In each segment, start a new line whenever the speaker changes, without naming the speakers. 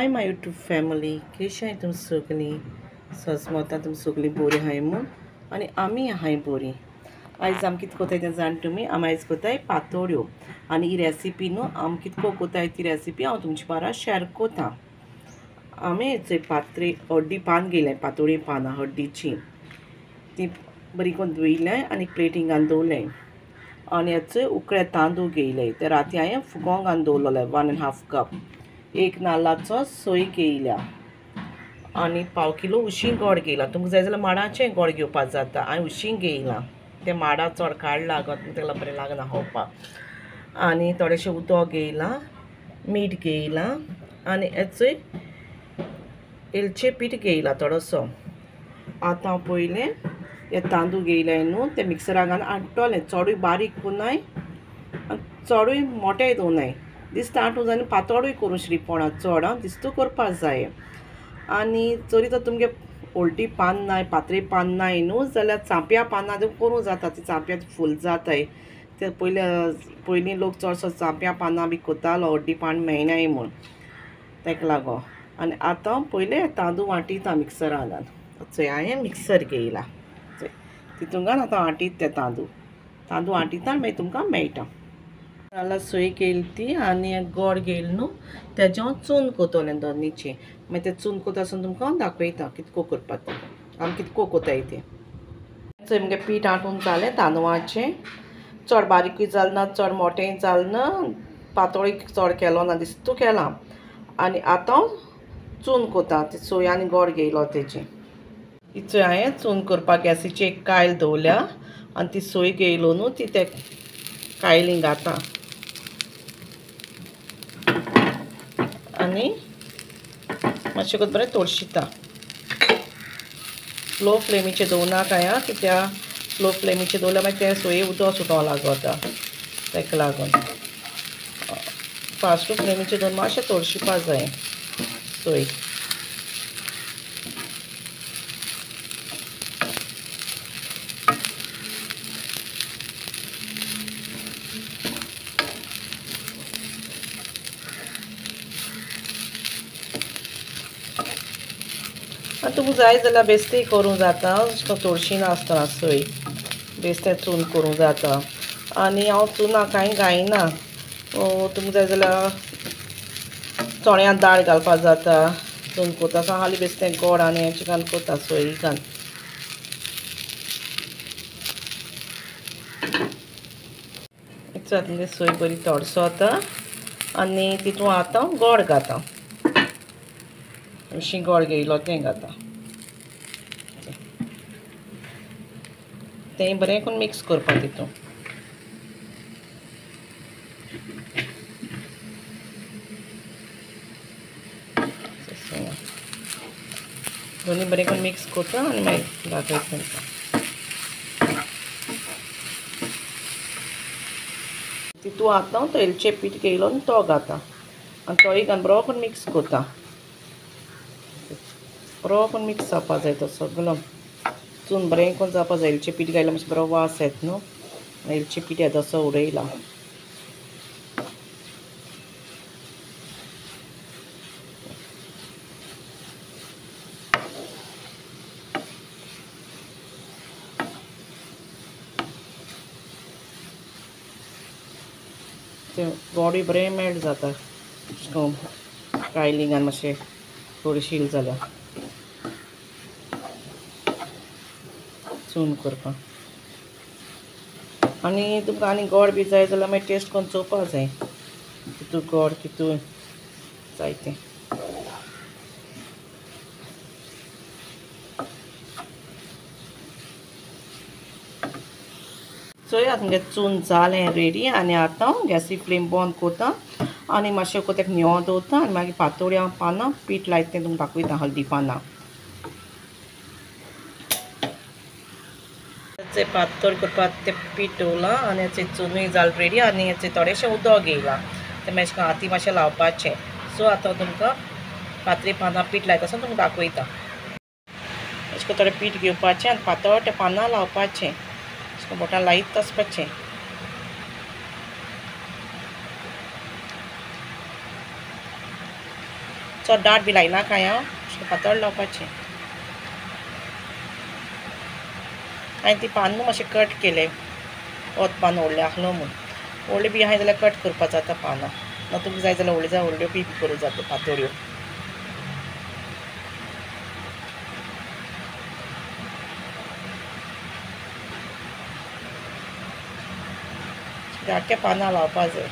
Hi my YouTube family, कशी आहे तुम सगळीं? सजमता तुम सगळीं बरी आहाय म्हूण आनी आमी आहाय बरी. आयज आमी कितें कोताय तें जाण तुमी. आमी आयज कोताय पातोळ्यो आनी ही रेसिपी न्हू आमी कितको कोताय ती रेसिपी हांव तुमचे बारा शेअर कोतां. आमी हेचो पात्री हड्डी पान घेयलें, पातोळी पानां हड्डीची ती बरी करून धुयलें आनी प्लेटीन घालून दवरलें. आनी हेचो उकळे तांदूळ घेयले, ते राती हांवें फुगोवंक घालून दवरलेले 1.5 कप. एक नाल्लाचो सोय घेयल्या आनी पाव किलो उशीं गोड घेयला. तुमकां जाय जाल्यार माडाचें गोड घेवपाक जाता. हांवें उशीं घेयलां, तें माडा चड काळ लागत तेका बरें लागना खावपाक. आनी थोडेशें उदक घेयलां, मीठ घेयलां आनी हेचोय एलचें पीठ घेयलां थोडोसो. आतां हांव पयलें हे तांदूळ घेयले न्हू ते मिक्सराक घालून आड्डोलें. चडूय बारीक करुनाय आनी चडूय मोटेंय दवरनाय. दिसता आठूं जाय पातोळूय करूं श्रीपणा चड दिसतो करपाक जाय. आनी जरी तर तुमगे हळटी पान नाय, पातळी पान नाय न्हू जाल्यार चांप्या पानां करूं जाता. ती चांप्या फूल जाताय ते पयलीं लोक चडसो चांप्या पानां बी कोतालो हळडी पान मेळनाय म्हूण, ताका लागून. आनी आतां पयलें तांदूळ वांटयता मिक्सरान घालून. चोय हांवें मिक्सर घेयला, तितून घाल आतां वांटयता ते तांदूळ वांटयता आनी मागीर तुमकां मेळटा. नाल्ला सोय घेयली ती आनी गोड घेयली न्हू तेजें हांव चून कोतोलें दोनीचें. मागीर तें चून कोता आसतना तुमकां हांव दाखयता कितको करपाक तें आमी कितको कोताय तें. चोय मुगे पीठ आटून जालें तांदळाचें. चड बारीकूय जालें ना, चड मोटेंय जालें ना, पातोळूय चड केलो ना, दिसतो केलां. आनी आतां हांव चून कोतां ती सोय आनी गोड घेयलो तेजें. ही चोय हांवें चून करपाक गॅसीची एक कायल दवरल्या आनी ती सोय घेयलो न्हू ती ते कायलीन घातां आनी मातशें करून बरें तळशिता. स्लो फ्लेमीचेर दवरनाकाय कित्याक स्लो फ्लेमीचेर दवरल्यार मागीर तें सोये उदक सुटोंक लागता, ताका लागून. फास्ट फ्लेमीचेर दवरून मातशें तळशिवपाक जाय सोय. आनी तुमकां जाय जाल्यार बेश्टेय करूं जाता, तळशी नासतना सोय बेश्टें चून करूं जाता. आनी हांव चुना कांय घायना. तुमकां जाय जाल्यार चण्या दाळ घालपाक जाता चून कोता आसतना. हालीं बेश्टें गोड आनी हेचें घालून कोता सोय घालून. तुमगे सोय बरी तडसोता आनी तितून आतां गोड घातां. उशीं गोड घेयलो तें घातां. तें बरें करून मिक्स करपाक तितून. दोनी बरें करून मिक्स कोता आनी मागीर दाखयता तुमकां. तितून आतां तो एलचें पीठ घेयलो आनी तो घातां आनी तोय घालून बरो करून मिक्स कोता. बरो करून मिक्स जावपा जाय तो सगळो. चून बरें करून जावपा जाय. एलचें पीठ घायल्यार मातशें बरो वास येता न्हू. एलचें पीठ येदोसो उडयला. तें गोडूय बरें मेल्ट जाता कायलिंगान मातशें तळशील जाल्यार चून करपाक. आनी तुमकां आनी गोड बी जाय जाल्यार मागीर टेस्ट करून चोवपा जाय कितू गोड कितू जाय तें. चोय आतां मुगे चून जालें रेडी आनी आतां गॅसी फ्लेम बंद कोता आनी मातशें तेका न्हिवो दवरता आनी मागीर पातोळ्या पानां पीठ लायता तें तुमकां दाखयता. हळदी पानां हेचें पातोळ करपाक तें पीठ दवरलां आनी हेचें चुनूय जालें रेडी आनी हेचें थोडेंशें उदक घेयलां. तें मातशें हाती मातशें लावपाचें. सो आतां तुमकां पातळी पानां पीठ लायता आसतना तुमकां दाखयता. अशें करून थोडें पीठ घेवपाचें आनी पातळ तें पानां लावपाचें. अशें बोटान लायत वचपाचें. चड दाट बी लायना काय हांव अशें पातळ लावपाचें. हांवें ती पान न्हू मातशें कट केलें. वत पान व्हडलें आसलो म्हूण व्हडलें बी आहाय जाल्यार कट करपा जाता पानां. ना तुमकां जाय जाल्यार व्हडल्यो बी करूं जाता पातोळ्यो. धाकटे पानां लावपा जाय.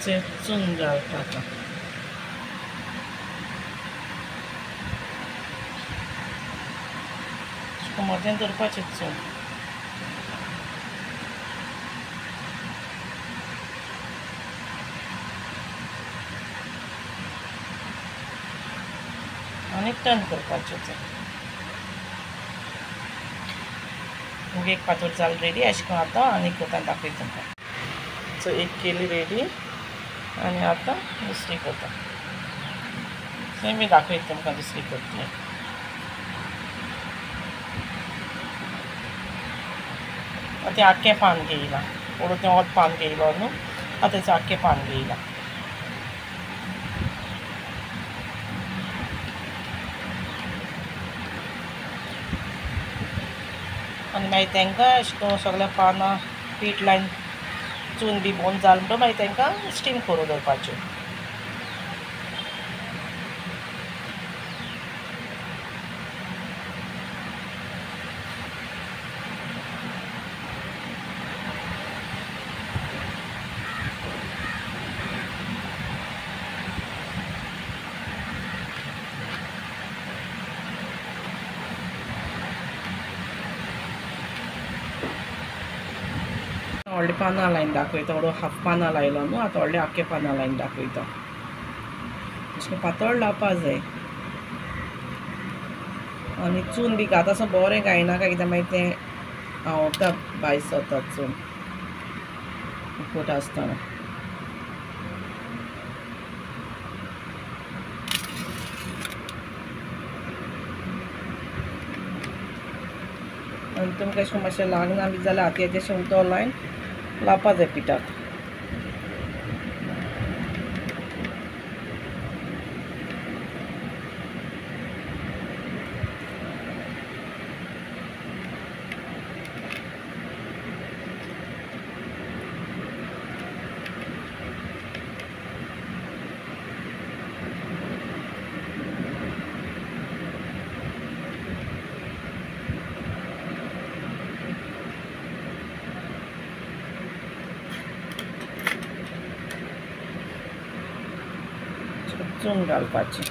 चेंचून घालता मोठ्यान दवरपाचें चून. आनी टर्न करपाचें तें. मग एक पातोळ जाल रेडी अशें करून आतां आनी कोतान दाखयता तुमकां. सो एक केली रेडी आनी आतां दुसरी करता. थंय बी दाखयता तुमकां दुसरी करतली. तें आख्खें पान घेयलां. पळोवन तें वत पान घेयलो न्हू. आतां तेचें आख्खें पान घेयलां. आनी मागीर तांकां अशें करून सगळ्या पानां पीठ लायन चून बी बोन जाल म्हणटच मागीर तांकां स्टीम करून दवरपाच्यो. व्हडले पानां लायन दाखयता. व्हडलो हाफ पानां लायलो न्हू. आतां व्हडले आख्खे पानां लायन दाखयता. अशें पातळ लावपा जाय. आनी चून बी घात आसा बरें गायनाका कित्याक मागीर तें हांवता भायर सरता चून उकत आसतना. आनी तुमकां अशें मातशें लागना बी जाल्यार हातयाचें अशें उदक लायन लावपा जाय पिठाक. चून घालपाचें.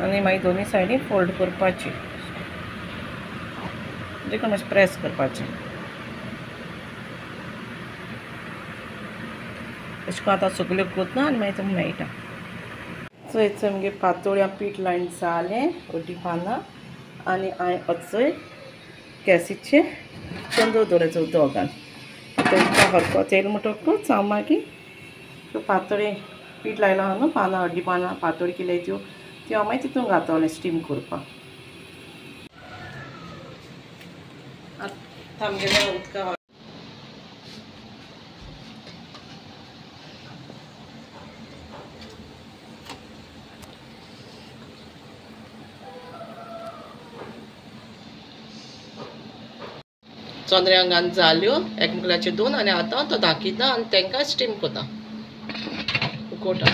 आनी मागीर दोनी सायडीन फोल्ड करपाची. देखून मातशें प्रेस करपाचें. अशें करून आतां सगल्यो करता आनी मागीर तुमकां मेळटा. सो हेचो मगे पातोळ्या पीठ लायन जालें. व्हडलीं पानां आनी हांवें अचय गॅसीचेर तांदूळ दवरचो उदक घाल. तांकां हरको तेल म्हणटकूच हांव मागीर पातोळी पीठ लायलो आहा न्हू. पानां व्हडलीं पानां पातोळी केल्याय त्यो हांव मागीर तितून घातलें स्टीम करपाक. आतां आमगेल्या उदका चोंदऱ्यांक घालून जाल्यो एकमेकाचे दोन आनी आतां तो दाखयता आनी तांकां स्टीम करता उकोवटा.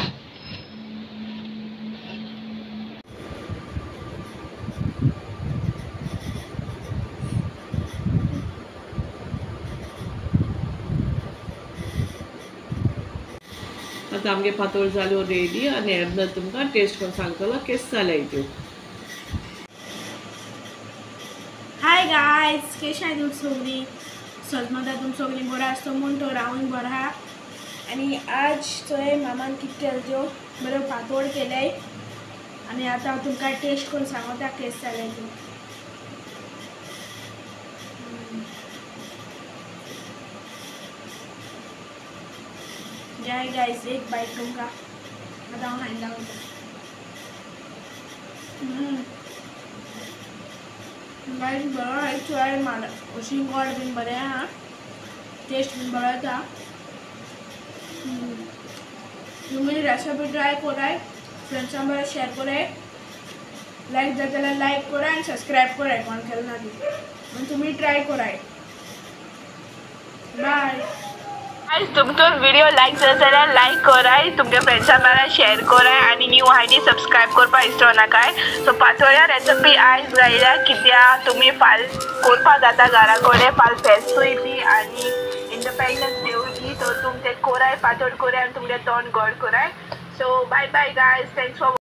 आतां आमगे पातोळ जाल्यो रेडी आनी येदना तुमकां टेस्ट करून सांगतलो केस जाल्याय त्यो.
गाइस कशें आहात तुमी सगळीं सजमता तुमी सगळीं बरो आसता म्हूण तो रावून बरो आहा आनी आज चोय मामान कितें केलें त्यो बऱ्यो पातोळ केल्याय आनी आतां हांव तुमकां टेस्ट करून सांगता केस जाले त्यो जाय गाइस एक बाईट तुमकां आतां हांव खायन दाखयता गाइस बरो आहा चोय माड अशी गोड बीन बरें आहा टेस्ट बीन बरो येता तुम्ही रेसिपी ट्राय कराय फ्रेंड्सां बरोबर शेअर कराय लाईक जाता जाल्यार लाईक कराय आनी सब्सक्राइब कराय कोण केलें ना ती आनी तुमी ट्राय कराय बाय गाइस तुमचो व्हिडिओ लाईक जाता जाल्यार लाईक कराय तुमच्या फ्रेंड्सां बरोबर शेअर कराय आनी न्यू आहाय ती सब्सक्राइब करपाक विसरूं नाकाय सो पातोळ्या रेसिपी आयज गायल्या कित्याक तुमी फाल करपा जाता घरा कडेन फाल फेस्तूय ती आनी इंडिपेंडन्स डे ती सो तुम ते कराय पातोळ कराय आनी तुमगे तोंड गोड कराय so bye bye guys thanks for